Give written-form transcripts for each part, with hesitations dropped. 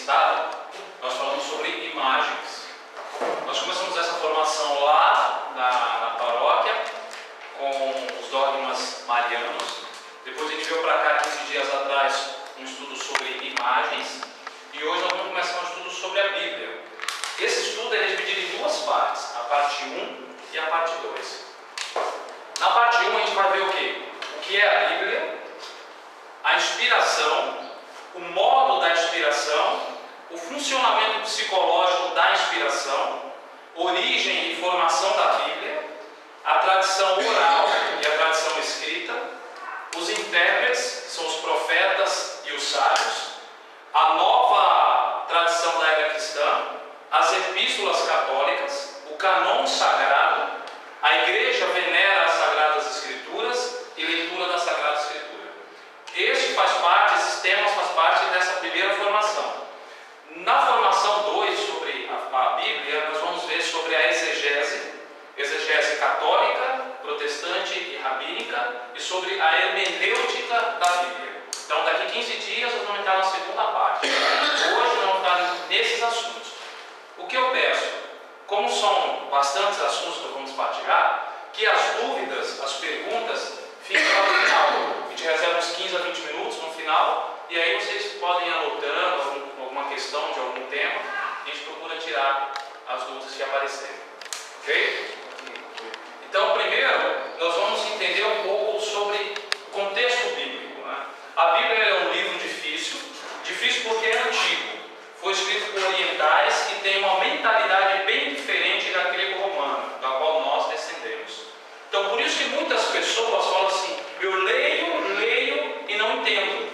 estado, nós falamos sobre imagens. Nós começamos essa formação lá na paróquia, com os dogmas marianos. Depois a gente veio para cá 15 dias atrás, um estudo sobre imagens. E hoje nós vamos começar um estudo sobre a Bíblia. Esse estudo é dividido em duas partes, a parte 1 e a parte 2. Na parte 1 a gente vai ver o quê? O que é a Bíblia, a inspiração, o modo da inspiração, o funcionamento psicológico da inspiração, origem e formação da Bíblia, a tradição oral e a tradição escrita, os intérpretes, são os profetas e os sábios, a nova tradição da era cristã, as epístolas católicas, o cânon sagrado, a igreja venera as Sagradas Escrituras e leitura da Sagrada Escritura. Esses temas faz parte dessa primeira formação. Na formação 2 sobre a Bíblia, nós vamos ver sobre a exegese católica, protestante e rabínica, e sobre a hermenêutica da Bíblia. Então, daqui 15 dias, nós vamos entrar na segunda parte. Hoje, nós vamos entrar nesses assuntos. O que eu peço, como são bastantes assuntos que nós vamos partilhar, que as dúvidas, as perguntas, fiquem lá no final. A gente reserva uns 15 a 20 minutos no final, e aí vocês podem ir anotando alguma questão de algum tema, e a gente procura tirar as dúvidas que aparecerem. Ok? Então, primeiro, nós vamos entender um pouco sobre o contexto bíblico. Né? A Bíblia é um livro difícil porque é antigo. Foi escrito por orientais que têm uma mentalidade bem diferente da grego-romana, da qual nós descendemos. Então, por isso que muitas pessoas falam assim: eu leio e não entendo.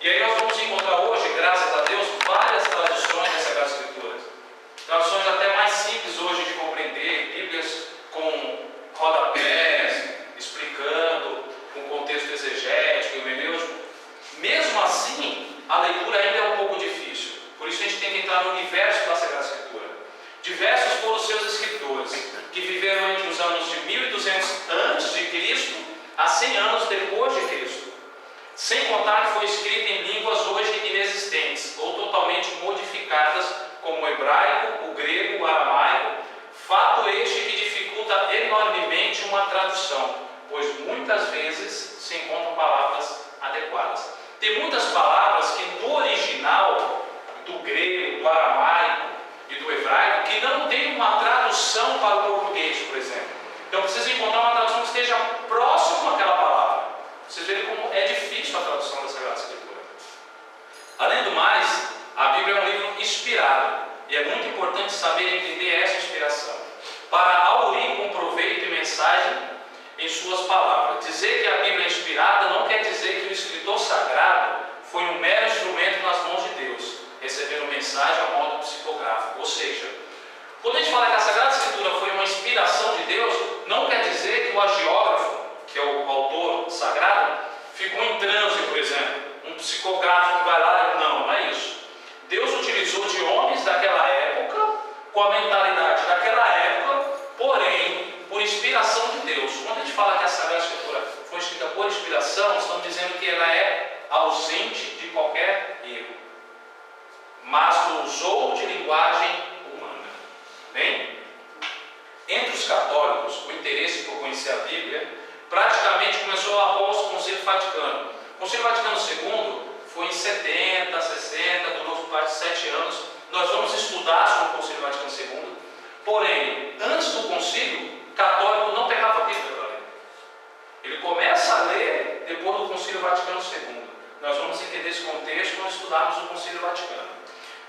E aí nós vamos encontrar hoje, graças a Deus, várias traduções das Sagradas Escrituras. Traduções até mais simples hoje de compreender, Bíblias com rodapés, explicando, com contexto exegético e hermenêutico. Mesmo assim, a leitura ainda é um pouco difícil. Por isso a gente tem que entrar no universo da Sagrada Escritura. Diversos foram os seus escritores, que viveram entre os anos de 1200 a.C. a 100 anos depois de Cristo. Sem contar que foi escrita em línguas hoje inexistentes, ou totalmente modificadas, como o hebraico, o grego, o aramaico, fato este que dificulta enormemente uma tradução, pois muitas vezes se encontram palavras adequadas. Tem muitas palavras que no original do grego, do aramaico e do hebraico, que não tem uma tradução para o português, por exemplo. Então precisa encontrar uma tradução que esteja próxima àquela palavra. Vocês verem como é difícil a tradução da Sagrada Escritura. Além do mais, a Bíblia é um livro inspirado, e é muito importante saber entender essa inspiração, para aurir com proveito e mensagem em suas palavras. Dizer que a Bíblia é inspirada não quer dizer que o escritor sagrado foi um mero instrumento nas mãos de Deus, recebendo mensagem ao modo psicográfico. Ou seja, quando a gente fala que a Sagrada Escritura foi uma inspiração de Deus, não quer dizer que o agiógrafo, que é o autor sagrado, ficou em transe, por exemplo, um psicográfico que vai lá e não é isso. Deus utilizou de homens daquela época, com a mentalidade daquela época, porém, por inspiração de Deus. Quando a gente fala que a Sagrada Escritura foi escrita por inspiração, estamos dizendo que ela é ausente de qualquer erro, mas usou de linguagem humana. Bem? Entre os católicos, o interesse por conhecer a Bíblia praticamente começou após o Concílio Vaticano. O Concílio Vaticano II foi em 70, 60, durou mais de 7 anos. Nós vamos estudar sobre o Concílio Vaticano II. Porém, antes do concílio, o católico não pegava a Bíblia para ler. Ele começa a ler depois do Concílio Vaticano II. Nós vamos entender esse contexto quando estudarmos o Concílio Vaticano.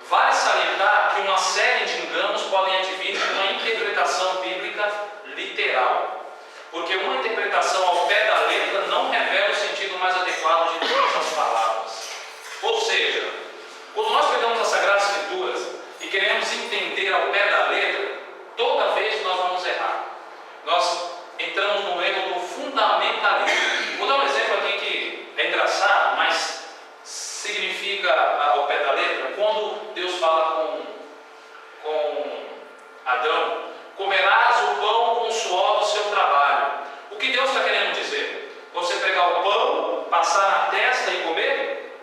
Vale salientar que uma série de enganos podem advir de uma interpretação bíblica literal. Porque uma interpretação ao pé da letra não revela o sentido mais adequado de todas as palavras. Ou seja, quando nós pegamos as Sagradas Escrituras e queremos entender ao pé da letra, toda vez nós vamos errar. Nós entramos no erro do fundamentalismo. Vou dar um exemplo aqui que é engraçado, mas significa ao pé da letra. Quando Deus fala com Adão: comerás o pão com o suor do seu trabalho. O que Deus está querendo dizer? Você pegar o pão, passar na testa e comer?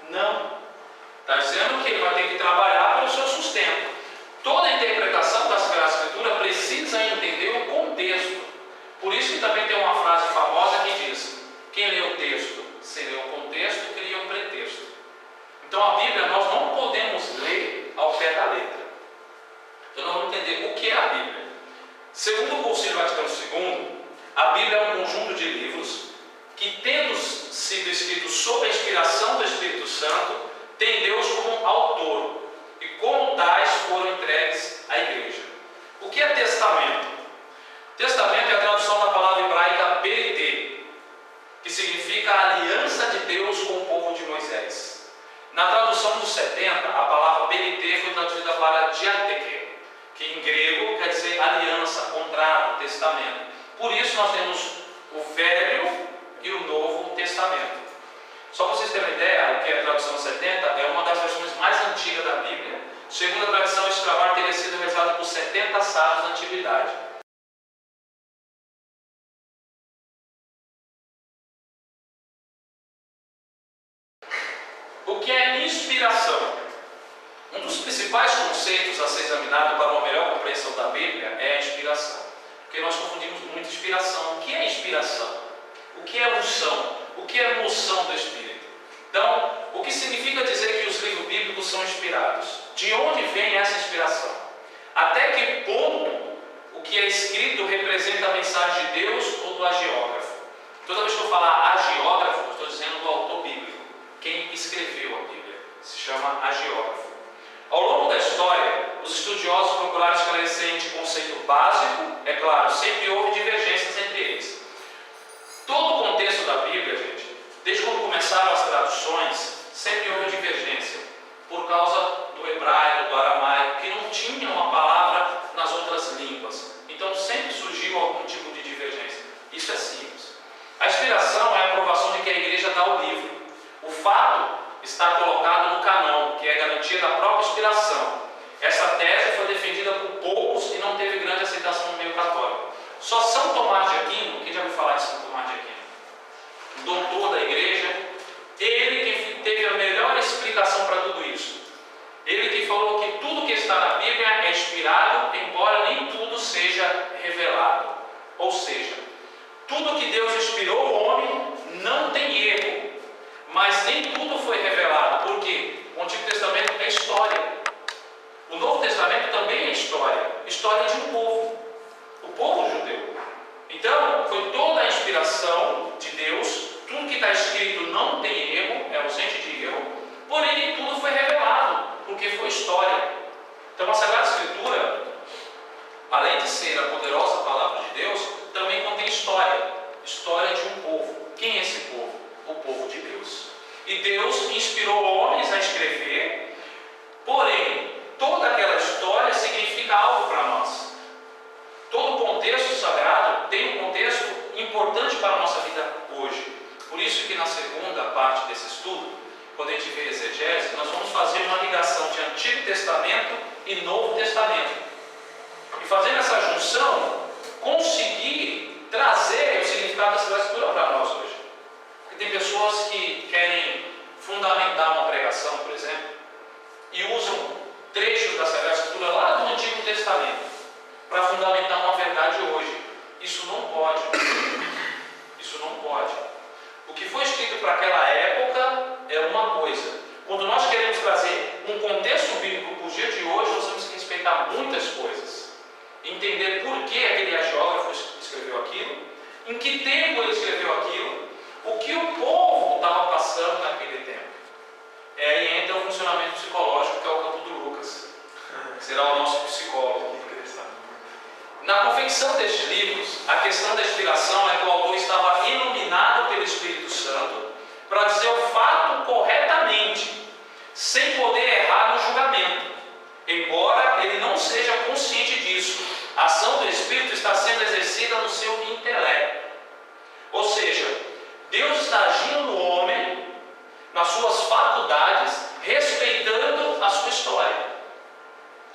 Não. Está dizendo Então a Bíblia nós não podemos ler ao pé da letra. Então nós vamos entender o que é a Bíblia. Segundo o Concílio Vaticano II, a Bíblia é um conjunto de livros que, tendo sido escritos sob a inspiração do Espírito Santo, tem Deus como autor e como tais foram entregues à igreja. O que é testamento? Testamento é a tradução da palavra hebraica berité, que significa a aliança de Deus com o povo de Moisés. Na tradução dos 70, a palavra berité foi traduzida para diateké, que em grego quer dizer aliança, contrato, testamento. Por isso nós temos o Velho e o Novo Testamento. Só para vocês terem uma ideia, o que é a tradução 70 é uma das versões mais antigas da Bíblia. Segundo a tradição, esse trabalho teria sido realizado por 70 sábios da antiguidade. O que é inspiração? Um dos principais conceitos a ser examinado para uma melhor compreensão da Bíblia é a inspiração. Porque nós confundimos muito inspiração. O que é inspiração? O que é unção? O que é moção do Espírito? Então, o que significa dizer que os livros bíblicos são inspirados? De onde vem essa inspiração? Até que ponto o que é escrito representa a mensagem de Deus ou do agiógrafo? Toda vez que eu falar agiógrafo, eu estou dizendo do autor bíblico. Quem escreveu a Bíblia se chama agiógrafo. Ao longo da história, os estudiosos procuraram esclarecer este conceito básico. É claro, sempre houve divergências entre eles. Todo o contexto da Bíblia, gente, desde quando começaram as traduções, sempre houve divergência, por causa do hebraico, do aramaico, que não tinha uma palavra nas outras línguas. Então sempre surgiu algum tipo de divergência. Isso é simples. A inspiração é a aprovação de que a igreja dá ao livro. O fato está colocado no canão, que é a garantia da própria inspiração. Essa tese foi defendida por poucos e não teve grande aceitação no meio católico. Só São Tomás de Aquino, quem já ouviu falar de São Tomás de Aquino? Doutor da igreja, ele que teve a melhor explicação para tudo isso. Ele que falou que tudo que está na Bíblia é inspirado, embora nem tudo seja revelado. Ou seja, tudo que Deus inspirou o homem não tem erro, mas nem tudo foi revelado. Por quê? O Antigo Testamento é história. O Novo Testamento também é história. História de um povo. O povo judeu. Então, foi toda a inspiração de Deus. Tudo que está escrito não tem erro, é ausente de erro. Porém, nem tudo foi revelado, porque foi história. Então, a Sagrada Escritura, além de ser a poderosa palavra de Deus, também contém história. História de um povo. Quem é esse povo? O povo de Deus. E Deus inspirou homens a escrever, porém, toda aquela história significa algo para nós. Todo o contexto sagrado tem um contexto importante para a nossa vida hoje. Por isso que na segunda parte desse estudo, quando a gente vê exegese, nós vamos fazer uma ligação de Antigo Testamento e Novo Testamento. E fazendo essa junção, conseguir trazer o significado da Sagrada Escritura para nós hoje. Porque tem pessoas que querem fundamentar uma pregação, por exemplo, e usam trechos da Sagrada Escritura lá do Antigo Testamento para fundamentar uma verdade hoje. Isso não pode. Isso não pode. O que foi escrito para aquela época é uma coisa. Quando nós queremos trazer um contexto bíblico para o dia de hoje, nós temos que respeitar muitas coisas. Entender por que aquele agiógrafo escreveu aquilo, em que tempo ele escreveu aquilo, o que o povo estava passando naquele tempo. E aí entra o funcionamento psicológico, que é o campo do Lucas, que será o nosso psicólogo. Na confecção destes livros, a questão da inspiração é que o autor estava iluminado pelo Espírito Santo para dizer o fato corretamente, sem poder errar no julgamento, embora ele não seja consciente disso. A ação do Espírito está sendo exercida no seu intelecto. Ou seja, Deus está agindo no homem, nas suas faculdades, respeitando a sua história.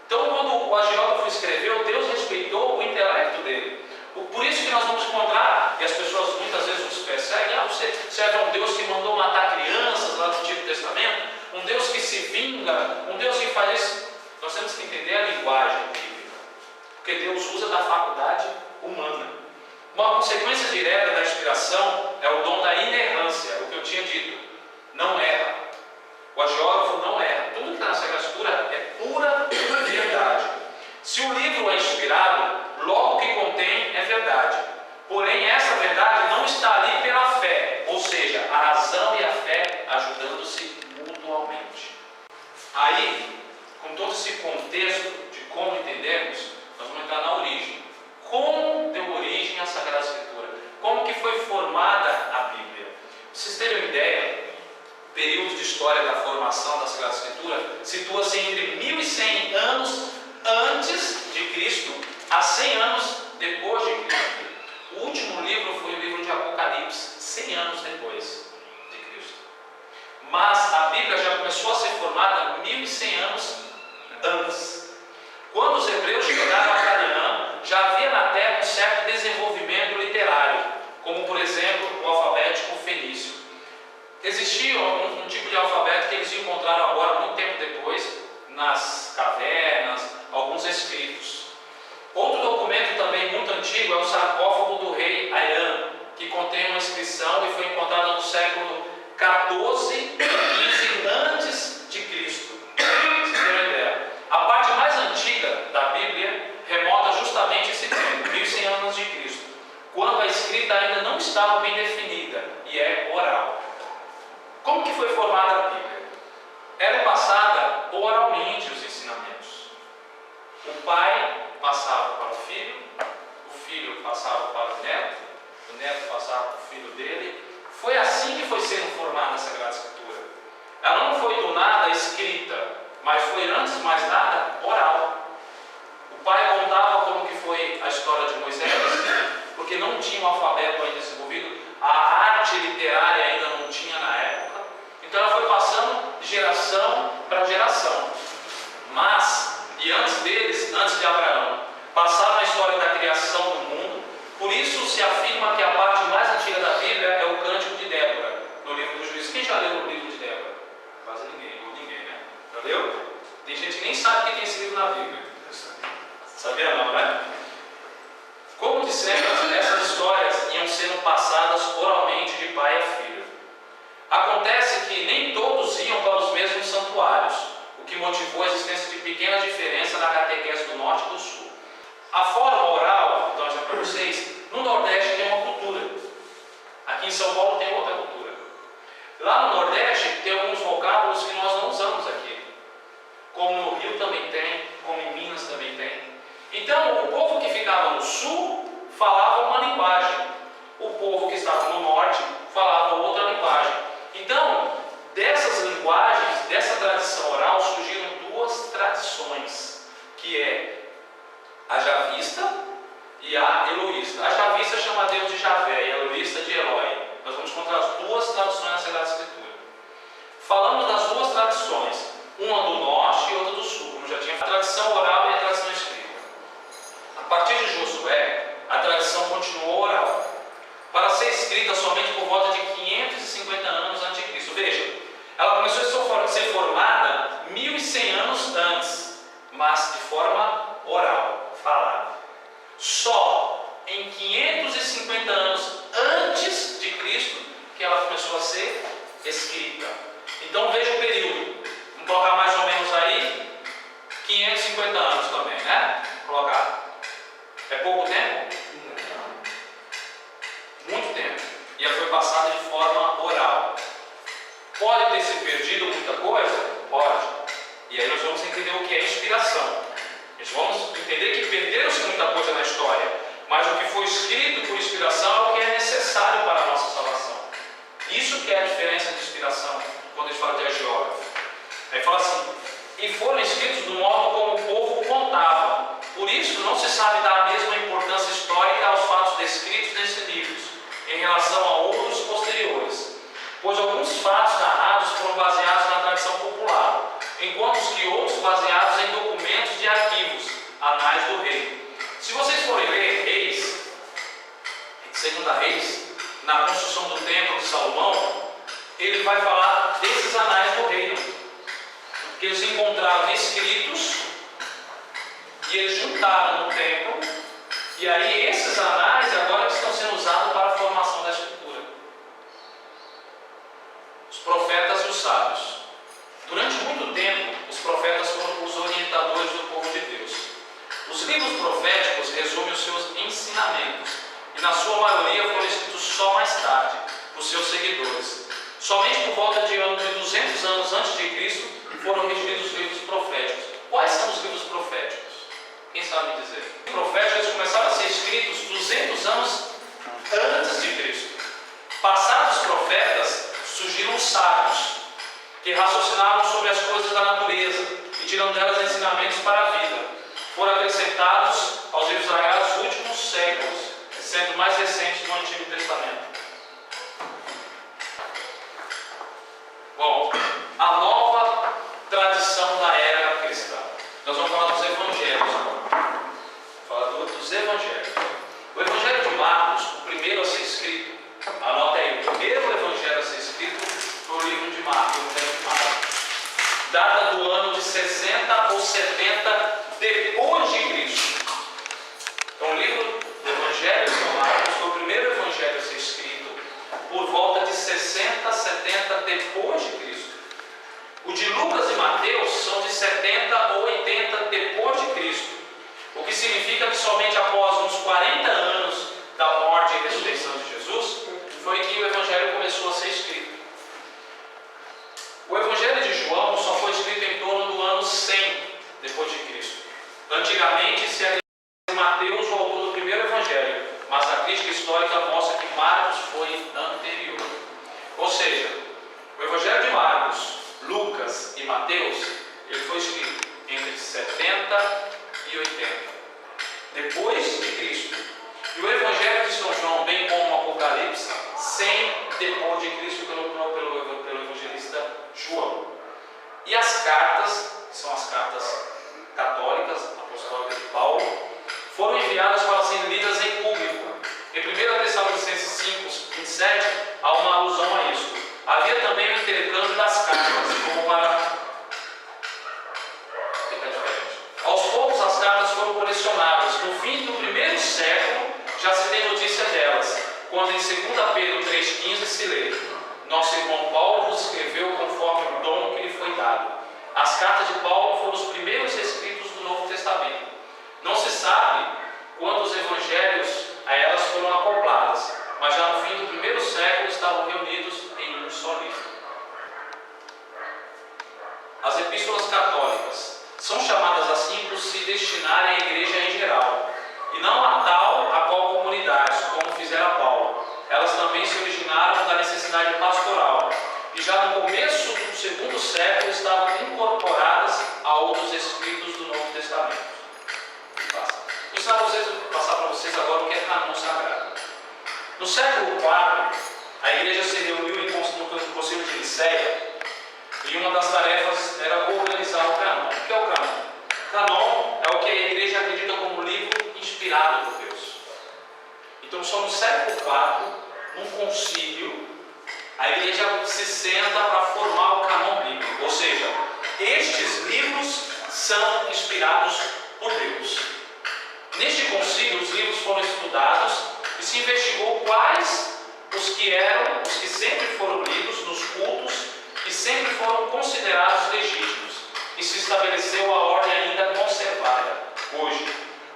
Então, quando o agiógrafo escreveu, Deus respeitou o intelecto dele. Por isso que nós vamos encontrar, e as pessoas muitas vezes nos perseguem, você serve a um Deus que mandou matar crianças lá no Antigo Testamento, um Deus que se vinga, um Deus que faz isso. Nós temos que entender a linguagem bíblica, porque Deus usa da faculdade humana. Uma consequência direta da inspiração é o dom da inerrância, o que eu tinha dito. Não erra. O agiógrafo Aí, com todo esse contexto de como entendemos, nós vamos entrar na origem. Como deu origem à Sagrada Escritura? Como que foi formada a Bíblia? Para vocês terem uma ideia, o período de história da formação da Sagrada Escritura situa-se entre 1100 anos antes de Cristo a 100 anos depois de Cristo. O último livro foi o livro de Apocalipse, 100 anos depois de Cristo. Mas a Bíblia já começou a ser formada 1100 anos antes. Quando os hebreus chegaram a Canaã, já havia na terra um certo desenvolvimento literário, como por exemplo o alfabético fenício. Existia um tipo de alfabeto que eles encontraram agora, muito tempo depois, nas cavernas, alguns escritos. Outro documento também muito antigo é o sarcófago do rei Hiram, que contém uma inscrição e foi encontrada no século 14 e 15 antes de Cristo. Vocês terem uma ideia. A parte mais antiga da Bíblia remota justamente esse tempo, 1100 anos de Cristo, quando a escrita ainda não estava bem definida e é oral. Como que foi formada a Bíblia? Era passada oralmente os ensinamentos. O pai passava para o filho passava para o neto passava para o filho dele. Foi assim que foi sendo formada a Sagrada Escritura. Ela não foi do nada escrita, mas foi antes de mais nada oral. O pai contava como que foi a história de Moisés, porque não tinha um alfabeto ainda desenvolvido, a arte literária ainda não tinha na época. Então ela foi passando de geração para geração. Mas, e antes deles, antes de Abraão, passaram a história da criação do mundo. Por isso se afirma que a parte mais antiga da Bíblia é o Cântico de Débora, no livro dos Juízes. Quem já leu o livro de Débora? Quase ninguém, ou ninguém, né? Já leu? Tem gente que nem sabe que tem esse livro na Bíblia. Sabia não, né? Como dissemos, essas histórias iam sendo passadas oralmente de pai a filho. Acontece que nem todos iam para os mesmos santuários, o que motivou a existência de pequenas diferenças na catequese do norte e do sul. A forma oral, então, já para vocês, no Nordeste tem uma cultura. Aqui em São Paulo tem outra cultura. Lá no Nordeste tem alguns vocábulos que nós não usamos aqui. Como no Rio também tem, como em Minas também tem. Então, o povo que ficava no sul falava uma linguagem. O povo que estava no norte falava outra linguagem. Então, dessas linguagens, dessa tradição oral, surgiram duas tradições, que é a javista e a eloísta. A javista chama Deus de Javé e a eloísta de Eloi. Nós vamos encontrar as duas traduções na Sagrada Escritura. Falamos das duas tradições, uma do norte e outra do sul, como já tinha a tradição oral e a tradição escrita. A partir de Josué, a tradição continuou oral, para ser escrita somente por volta de 550 anos antes de Cristo. Veja, ela começou a ser formada 1100 anos antes, mas de forma oral, falada. Só em 550 anos antes de Cristo que ela começou a ser escrita. Então veja o período. Vamos colocar mais ou menos aí 550 anos também, né? Vou colocar. É pouco tempo? Muito tempo. E ela foi passada de forma oral. Pode ter se perdido muita coisa? Pode. E aí nós vamos entender o que é inspiração. Nós vamos entender que perderam-se muita coisa na história, mas o que foi escrito por inspiração é o que é necessário para a nossa salvação. Isso que é a diferença de inspiração, quando a gente fala de agiógrafo. Aí fala assim, e foram escritos do modo como o povo contava. Por isso não se sabe dar a mesma importância histórica aos fatos descritos nesses livros, em relação a outros posteriores, pois alguns fatos narrados foram baseados na tradição popular, enquanto que outros baseados em documentos de arquivos, anais do rei. Se vocês forem ler Reis, Segunda Reis, na construção do templo de Salomão, ele vai falar desses anais do reino, que eles encontraram escritos e eles juntaram no templo, e aí esses anais agora estão sendo usados para a formação da escritura. Os profetas e os sábios. Durante muito tempo, os profetas foram os orientadores do povo de Deus. Os livros proféticos resumem os seus ensinamentos, e na sua maioria foram escritos só mais tarde, por seus seguidores. Somente por volta de 200 anos antes de Cristo foram redigidos os livros proféticos. Quais são os livros proféticos? Quem sabe me dizer? Os proféticos eles começaram a ser escritos 200 anos antes de Cristo. Passados os profetas, surgiram os sábios, que raciocinavam sobre as coisas da natureza e tirando delas ensinamentos para a vida. Foram acrescentados aos livros sagrados dos últimos séculos, sendo mais recentes no Antigo Testamento. Bom, a nova tradição da era cristã. Nós vamos falar dos evangelhos agora. Falar dos evangelhos. O Evangelho de Marcos, o primeiro a ser escrito, anota aí, o primeiro evangelho a ser escrito foi o livro de Marcos, o Evangelho de Marcos. Data do ano de 60 ou 70 depois de Cristo. Então o livro do Evangelho de Marcos foi o primeiro evangelho a ser escrito por volta de 60, 70 depois de Cristo. O de Lucas e Mateus são de 70 ou 80 depois de Cristo. O que significa que somente após uns 40 anos da morte e ressurreição de Jesus foi que o evangelho começou a ser escrito. O evangelho de João só foi escrito em torno do ano 100 depois de Cristo. Antigamente se acreditava que Mateus o autor do primeiro evangelho, mas a crítica histórica mostra que Marcos foi anterior. Ou seja, o evangelho de Marcos, Lucas e Mateus, ele foi escrito entre 70 e 80 depois de Cristo. E o evangelho de São João, bem como o Apocalipse, 100 depois de Cristo pelo evangelista João. E as cartas, que são as cartas católicas, apostólicas de Paulo, foram enviadas para serem lidas em público. Em 1 Tessalonicenses 5, 27, há uma alusão a isso. Havia também o intercâmbio das cartas, como para... Fica diferente. Aos poucos as cartas foram colecionadas. No fim do primeiro século, já se tem notícia delas, quando em 2 Pedro 3,15 se lê: nosso irmão Paulo vos escreveu conforme o dom que lhe foi dado. As cartas de Paulo foram os primeiros escritos do Novo Testamento. Não se sabe quantos evangelhos a elas foram acopladas, mas já no fim do primeiro século estavam reunidos em um só livro. As epístolas católicas são chamadas assim por se destinarem à igreja em geral, e não a tal a qual comunidade, como fizera Paulo. Elas também se originaram da necessidade pastoral, e já no começo do segundo século estavam incorporadas a outros escritos do Novo Testamento. Vou passar para vocês agora o que é canon sagrado. No século IV, a igreja se reuniu no Concílio de Nicéia, e uma das tarefas era organizar o canon. O que é o canon? Canon é o que a igreja acredita como livro inspirado por Deus. Então, só no século IV, num concílio, a igreja se senta para formar o canon bíblico. Ou seja, estes livros são inspirados por Deus. Neste concílio, os livros foram estudados e se investigou quais os que sempre foram lidos nos cultos e sempre foram considerados legítimos, e se estabeleceu a ordem ainda conservada hoje.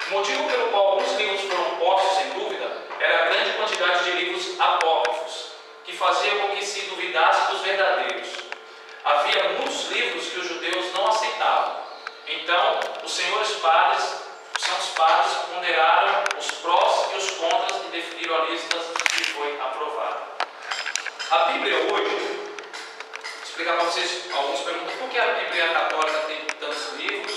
O motivo pelo qual alguns livros foram postos em dúvida era a grande quantidade de livros apócrifos, que fazia com que se duvidasse dos verdadeiros. Havia muitos livros que os judeus não aceitavam. Então, os senhores padres, os santos padres, ponderaram os prós e os contras e definiram a lista que foi aprovada. A Bíblia hoje, vou explicar para vocês, alguns perguntam por que a Bíblia católica tem tantos livros,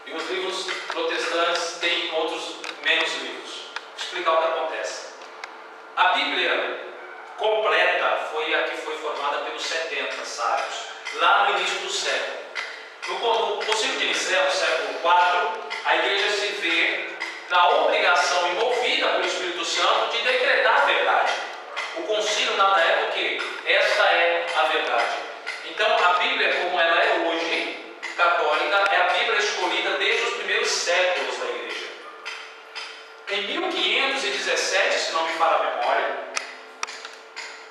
e os livros protestantes têm outros menos livros. Vou explicar o que acontece. A Bíblia completa foi a que foi formada pelos 70 sábios, lá no início do século. No Concílio de Nicéia, no século IV, a igreja se vê na obrigação envolvida pelo Espírito Santo de decretar a verdade. O concílio nada é do que esta é a verdade. Então, a Bíblia, como ela é hoje, católica, é a Bíblia escolhida desde os primeiros séculos da igreja. Em 1517, se não me falha a memória,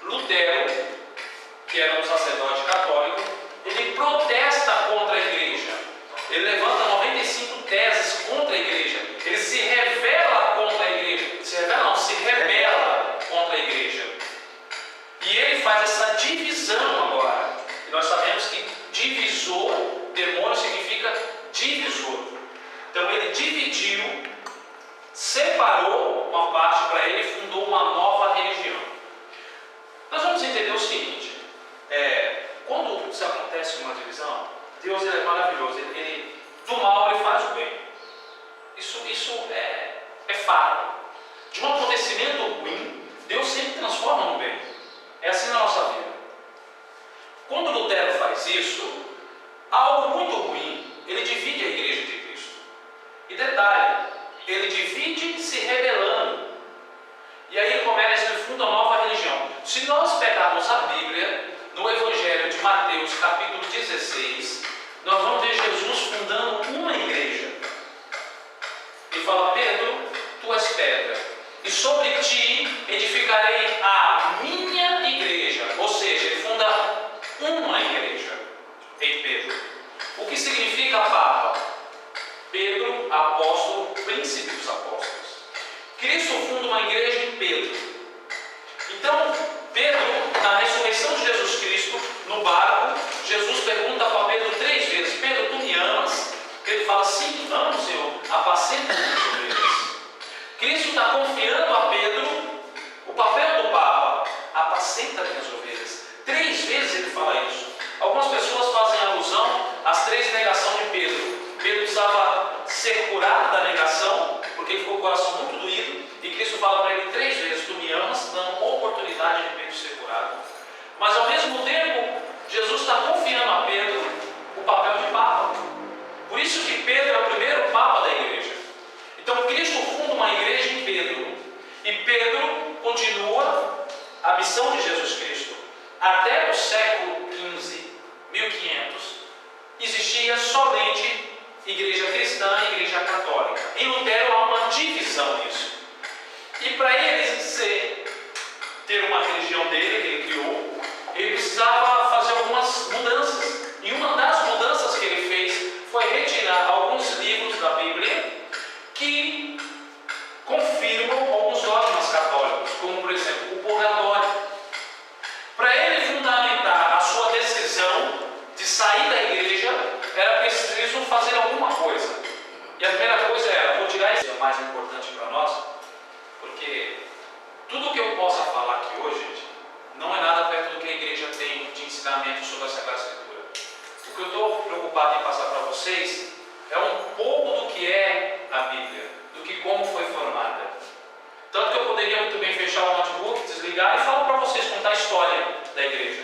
Lutero, que era um sacerdote católico, ele protesta contra a igreja. Ele levanta 95 teses contra a igreja. Ele se revela contra a igreja. Se rebela contra a igreja. E ele faz essa divisão agora. E nós sabemos dividiu, separou uma parte para ele e fundou uma nova religião. Nós vamos entender o seguinte, quando isso acontece uma divisão, Deus ele é maravilhoso, do mal ele faz o bem. Isso é fato. De um acontecimento ruim, Deus sempre transforma no bem. É assim na nossa vida. Quando Lutero faz isso, algo muito ruim, ele divide a igreja de Cristo. E detalhe, ele divide se rebelando. E aí ele começa e funda uma nova religião. Se nós pegarmos a Bíblia, no Evangelho de Mateus, capítulo 16, nós vamos ver Jesus fundando uma igreja. Ele fala: Pedro, tu és pedra, e sobre ti edificarei a minha igreja. Ou seja, ele funda uma igreja em Pedro. O que significa Papa? Pedro, apóstolo, príncipe dos apóstolos. Cristo funda uma igreja em Pedro. Então, Pedro, na ressurreição de Jesus Cristo, no barco, Jesus pergunta para Pedro 3 vezes: Pedro, tu me amas? Pedro fala: sim, amo, Senhor, apacenta minhas ovelhas. Cristo está confiando a Pedro o papel do Papa: apacenta minhas ovelhas. 3 vezes ele fala isso. Algumas pessoas fazem alusão às 3 negações de Pedro. Pedro precisava ser curado da negação, porque ele ficou com o coração muito doído, e Cristo fala para ele 3 vezes: tu me amas, dando oportunidade de Pedro ser curado. Mas ao mesmo tempo, Jesus está confiando a Pedro o papel de Papa. Por isso que Pedro é o primeiro Papa da igreja. Então Cristo funda uma igreja em Pedro, e Pedro continua a missão de Jesus Cristo. Até o século XV, 1500, existia somente igreja cristã e igreja católica. Em Lutero há uma divisão nisso. E para ele ter uma religião dele, que ele criou, ele precisava fazer algumas mudanças. E uma das mudanças que ele fez foi retirar alguns livros da Bíblia que confirmam alguns dogmas católicos, como por exemplo o purgatório. Para ele fundamentar a sua decisão de sair da igreja, era preciso fazer alguma coisa. E a primeira coisa era: vou tirar isso, é mais importante para nós, porque tudo o que eu possa falar aqui hoje, gente, não é nada perto do que a igreja tem de ensinamento sobre a Sagrada Escritura. O que eu estou preocupado em passar para vocês é um pouco do que é a Bíblia, do que como foi formada. Tanto que eu poderia muito bem fechar o notebook, desligar e falar para vocês, contar a história da igreja.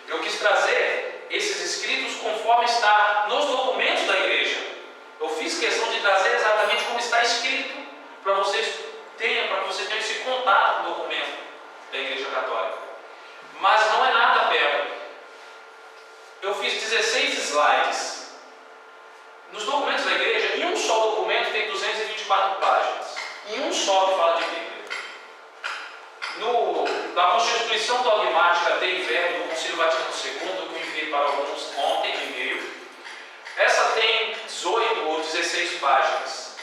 Eu quis trazer esses escritos conforme está nos documentos da igreja. Eu fiz questão de trazer exatamente como está escrito, para que vocês tenham esse contato com o documento da Igreja Católica. Mas não é nada perto. Eu fiz 16 slides. Nos documentos da igreja, em um só documento tem 224 páginas. Em um só que fala de Bíblia. Na Constituição Dogmática de Inverno do Concílio Vaticano II, que eu enviei para alguns ontem no e-mail, essa tem 18 ou 16 páginas.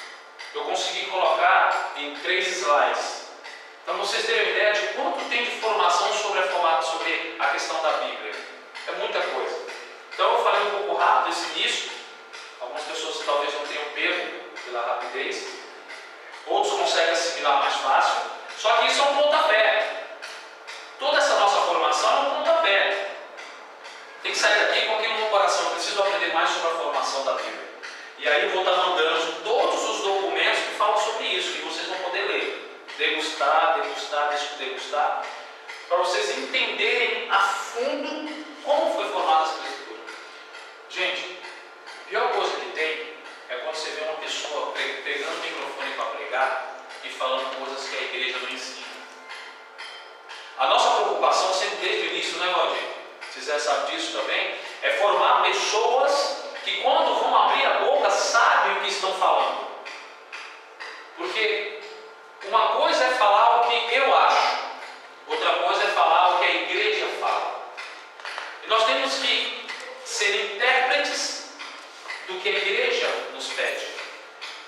Eu consegui colocar em 3 slides. Então vocês terem uma ideia de quanto tem de informação sobre a questão da Bíblia. É muita coisa. Então eu falei um pouco rápido esse início. Algumas pessoas talvez não tenham pego pela rapidez. Outros conseguem assimilar mais fácil. Só que isso é um pontapé. Toda essa nossa formação é um pontapé. Tem que sair daqui com aquilo no coração. Eu preciso aprender mais sobre a formação da Bíblia. E aí eu vou estar mandando todos os documentos que falam sobre isso, que vocês vão poder ler. Degustar, para vocês entenderem a fundo como foi formada essa escritura. Gente, a pior coisa que tem é quando você vê uma pessoa pegando o microfone para pregar e falando coisas que a igreja não ensina. A nossa preocupação sempre desde o início, né, Valdir? Vocês já sabem disso também, é formar pessoas que quando vão abrir a boca sabem o que estão falando. Porque uma coisa é falar o que eu acho, outra coisa é falar o que a igreja fala. E nós temos que ser intérpretes do que a igreja nos pede.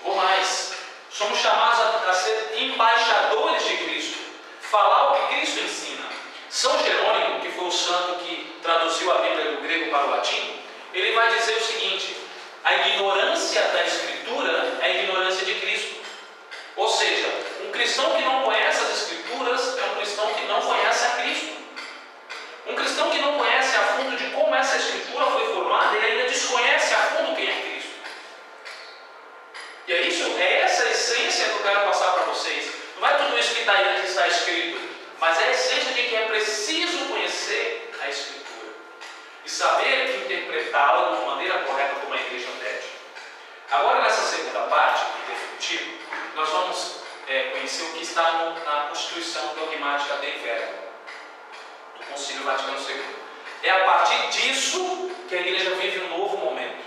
Ou mais, somos chamados a ser embaixadores de Cristo, falar o que Cristo ensina. São Jerônimo, que foi o santo que traduziu a Bíblia do grego para o latim, ele vai dizer o seguinte: a ignorância da Escritura Escritura é a ignorância de Cristo. Ou seja, um cristão que não conhece as Escrituras é um cristão que não conhece a Cristo. Um cristão que não conhece a fundo de como essa Escritura foi formada, ele ainda desconhece a fundo quem é Cristo. E é essa a essência que eu quero passar para vocês. Não é tudo isso que está escrito, mas é a essência de que é preciso conhecer a Escritura e saber interpretá-la de uma maneira correta como a igreja pede. Agora, nessa segunda parte, que definitivo, nós vamos conhecer o que está na Constituição Dogmática Dei Verbum, do Concílio Vaticano II. É a partir disso que a igreja vive um novo momento.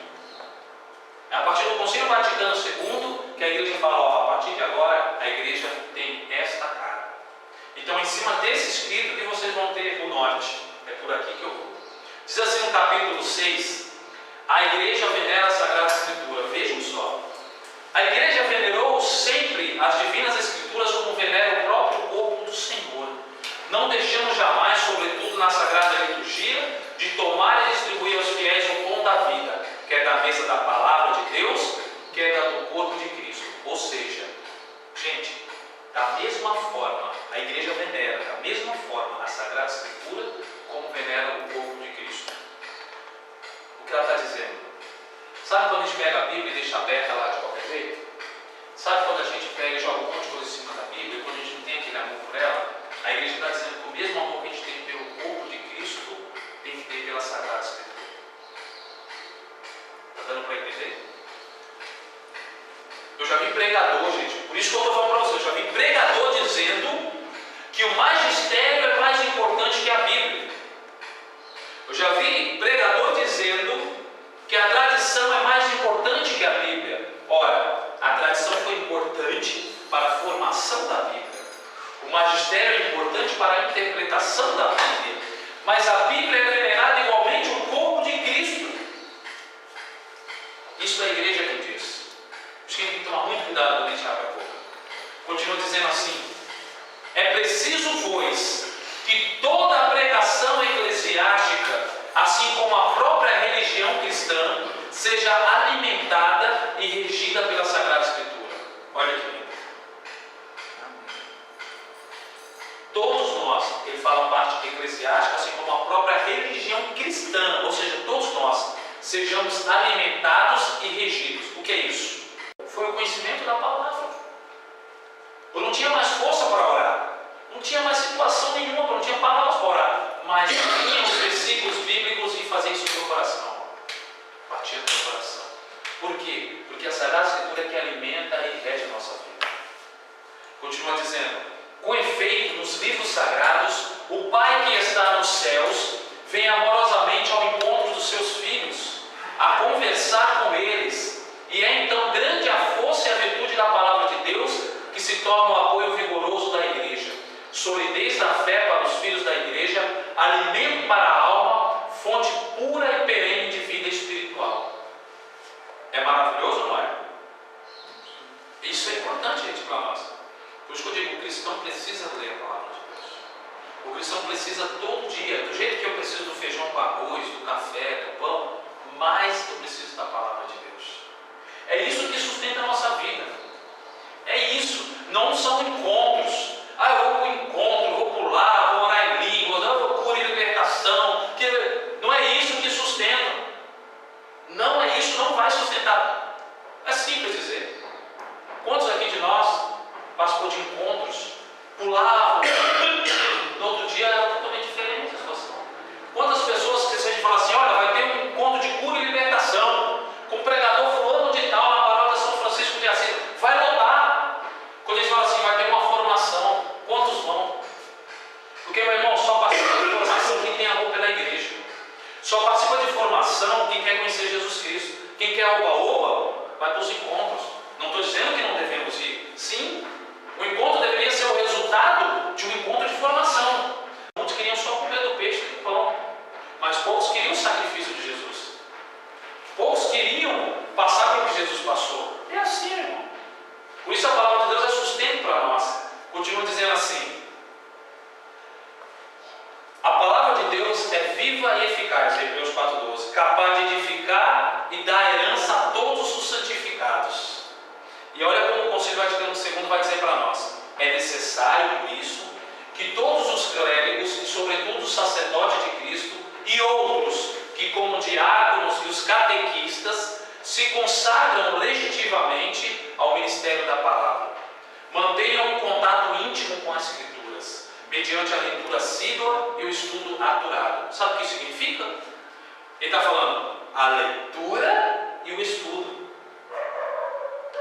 É a partir do Concílio Vaticano II que a igreja fala, ó, a partir de agora a igreja tem esta cara. Então, em cima desse escrito que vocês vão ter o norte. É por aqui que eu vou. Diz assim no capítulo 6, a igreja venera a Sagrada Escritura. Vejam só. A igreja venerou sempre as divinas Escrituras como venera o próprio corpo do Senhor. Não deixamos jamais, sobretudo na Sagrada Liturgia, de tomar e distribuir aos fiéis o pão da vida, quer da mesa da palavra de Deus, quer da do corpo de Cristo. Ou seja, gente, da mesma forma, a igreja venera, da mesma forma, a Sagrada Escritura, como venera o corpo de Cristo. O que ela está dizendo? Sabe quando a gente pega a Bíblia e deixa aberta lá de qualquer jeito? Sabe quando a gente pega e joga um monte de coisa em cima da Bíblia, e quando a gente não tem aquele amor por ela, a igreja está dizendo que o mesmo amor que a gente tem pelo corpo de Cristo, tem que ter pela Sagrada Escritura. Está dando para entender? Eu já vi pregador, gente, por isso que eu estou falando para vocês, eu já vi pregador dizendo que o magistério é mais importante que a Bíblia. Eu já vi pregador dizendo que a tradição é mais importante que a Bíblia. Ora, a tradição foi importante para a formação da Bíblia. O magistério é importante para a interpretação da Bíblia. Mas a Bíblia é venerada igualmente o corpo de Cristo. Isso é a igreja que diz. Acho que a gente tem que tomar muito cuidado quando a gente abre a boca. Continua dizendo assim: é preciso, pois, que toda a pregação eclesiástica, assim como a própria religião cristã, seja alimentada e regida pela Sagrada Escritura. Olha que lindo. Todos nós, ele fala a parte eclesiástica, assim como a própria religião cristã, ou seja, todos nós, sejamos alimentados e regidos. O que é isso? Foi o conhecimento da palavra. Eu não tinha mais força para orar, não tinha mais situação nenhuma, não tinha palavras para orar, mas tinha os versículos bíblicos e fazia isso no meu coração, partia do meu coração. Por quê? Porque a Sagrada Escritura é que alimenta e rege a nossa vida. Continua dizendo: com efeito, nos livros sagrados, o Pai que está nos céus vem amorosamente ao encontro dos seus filhos, a conversar com eles, e é então grande a força e a virtude da palavra de Deus que se torna o apoio vigoroso da igreja, solidez da fé para os filhos da igreja, alimento para a alma, fonte pura e perene de vida espiritual. É maravilhoso ou não é? Isso é importante, gente, para nós. Por isso que eu digo, o cristão precisa ler a palavra de Deus. O cristão precisa todo dia, do jeito que eu preciso do feijão com arroz, do café, do pão, mais eu preciso da palavra de Deus. É isso que sustenta a nossa vida. É isso. Não são encontros. Eu vou para o encontro, vou pular, vou orar em línguas, eu vou cura e libertação. Não é isso que sustenta. Não é isso, não vai sustentar. É simples dizer. Quantos aqui de nós participou de encontros, pulavam, no outro dia era totalmente diferente a situação? Quantas pessoas que a gente fala assim, olha, vai ter um encontro de cura e libertação, com o pregador fulano de tal, na paróquia São Francisco de Assis, vai lotar. Quando a gente fala assim, vai ter uma formação, quantos vão? Porque, meu irmão, só participa de formação quem tem amor pela igreja. Só participa de formação quem quer conhecer Jesus Cristo. Quem quer oba-oba, vai para os encontros. Não estou dizendo que não devemos ir. Sim, o encontro deveria ser o resultado de um encontro de formação. Muitos queriam só comer do peixe e do pão, mas poucos queriam o sacrifício de Jesus. Poucos queriam passar pelo que Jesus passou. É assim, irmão. Por isso a palavra de Deus é sustento para nós. Continua dizendo assim: a palavra de Deus é viva e eficaz, Hebreus 4,12, capaz de edificar e dar herança a todos os santificados. E olha como o Concílio Vaticano II vai dizer para nós: é necessário, por isso, que todos os clérigos, e sobretudo os sacerdotes de Cristo, e outros que, como diáconos e os catequistas, se consagram legitimamente ao ministério da palavra, mantenham um contato íntimo com as Escrituras, mediante a leitura assídua e o estudo aturado. Sabe o que isso significa? Ele está falando a leitura e o estudo.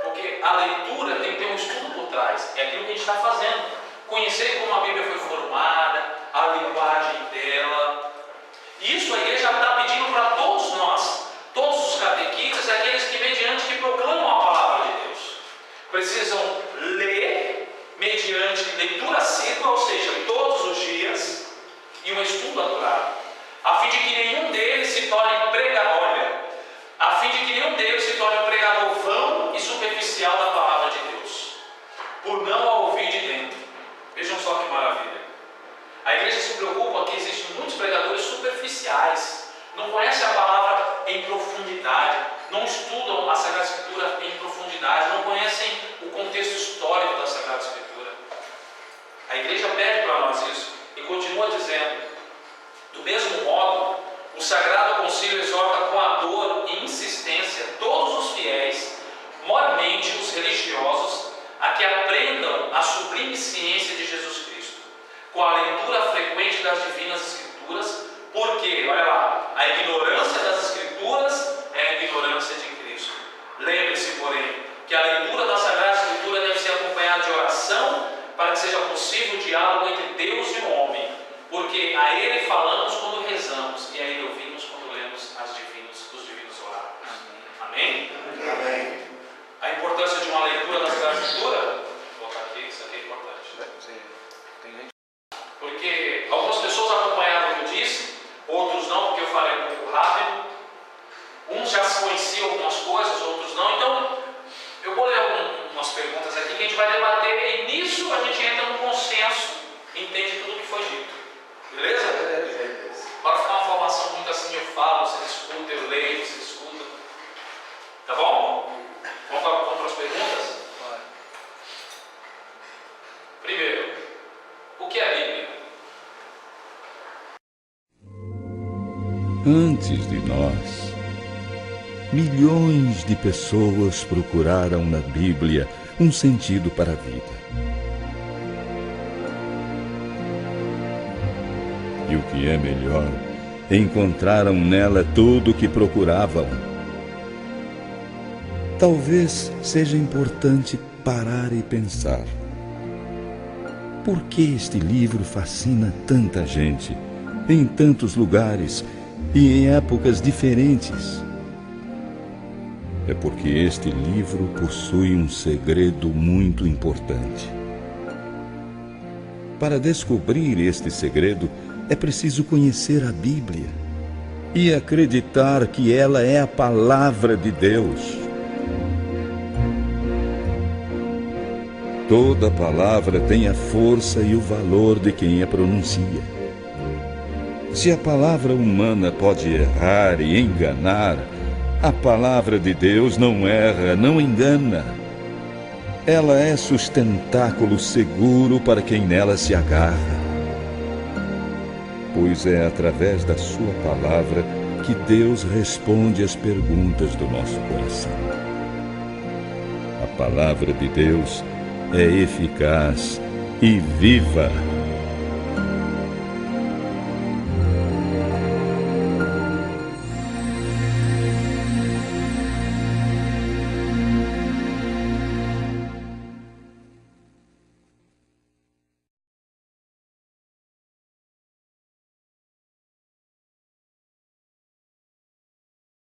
Porque a leitura tem que ter um estudo por trás. É aquilo que a gente está fazendo. Conhecer como a Bíblia foi formada, a linguagem dela. Isso a igreja está pedindo para todos nós, todos os catequistas, aqueles que mediante que proclamam a palavra de Deus, precisam ler mediante leitura assídua, ou seja, todos os dias, e um estudo aturado, a fim de que nenhum deles se torne pregador, pregador vão e superficial da palavra de Deus, por não a ouvir de dentro. Vejam só que maravilha. A igreja se preocupa que existem muitos pregadores superficiais, não conhecem a palavra em profundidade, não estudam a Sagrada Escritura em profundidade, não conhecem o contexto histórico da Sagrada Escritura. A igreja pede para nós isso e continua dizendo: do mesmo modo, o Sagrado Concílio exorta com ardor e insistência todos os fiéis, mormente os religiosos, a que aprendam a sublime ciência de Jesus Cristo, com a leitura frequente das Divinas Escrituras, porque, olha lá, a ignorância das Escrituras é a ignorância de Cristo. Lembre-se, porém, que a leitura da Sagrada Escritura deve ser acompanhada de oração, para que seja possível o diálogo entre Deus e o homem, porque a Ele falamos quando rezamos, e a Ele ouvimos quando lemos os divinos oráculos. Amém? Amém. A importância de uma leitura da Sagrada Escritura, vou colocar aqui, isso aqui é importante. Porque algumas pessoas acompanharam o que eu disse, outros não, porque eu falei um pouco rápido. Uns já conheciam algumas coisas, outros não. Então, eu vou ler algumas perguntas aqui que a gente vai debater, e nisso a gente entra no consenso, entende tudo o que foi dito. Beleza? Para ficar uma formação muito assim, eu falo, vocês escutam, eu leio, vocês escutam. Tá bom? Vamos para as perguntas? Primeiro, o que é a Bíblia? Antes de nós, milhões de pessoas procuraram na Bíblia um sentido para a vida. E o que é melhor, encontraram nela tudo o que procuravam. Talvez seja importante parar e pensar: por que este livro fascina tanta gente, em tantos lugares e em épocas diferentes? É porque este livro possui um segredo muito importante. Para descobrir este segredo, é preciso conhecer a Bíblia e acreditar que ela é a palavra de Deus. Toda palavra tem a força e o valor de quem a pronuncia. Se a palavra humana pode errar e enganar, a palavra de Deus não erra, não engana. Ela é sustentáculo seguro para quem nela se agarra, pois é através da sua palavra que Deus responde às perguntas do nosso coração. A palavra de Deus é eficaz e viva.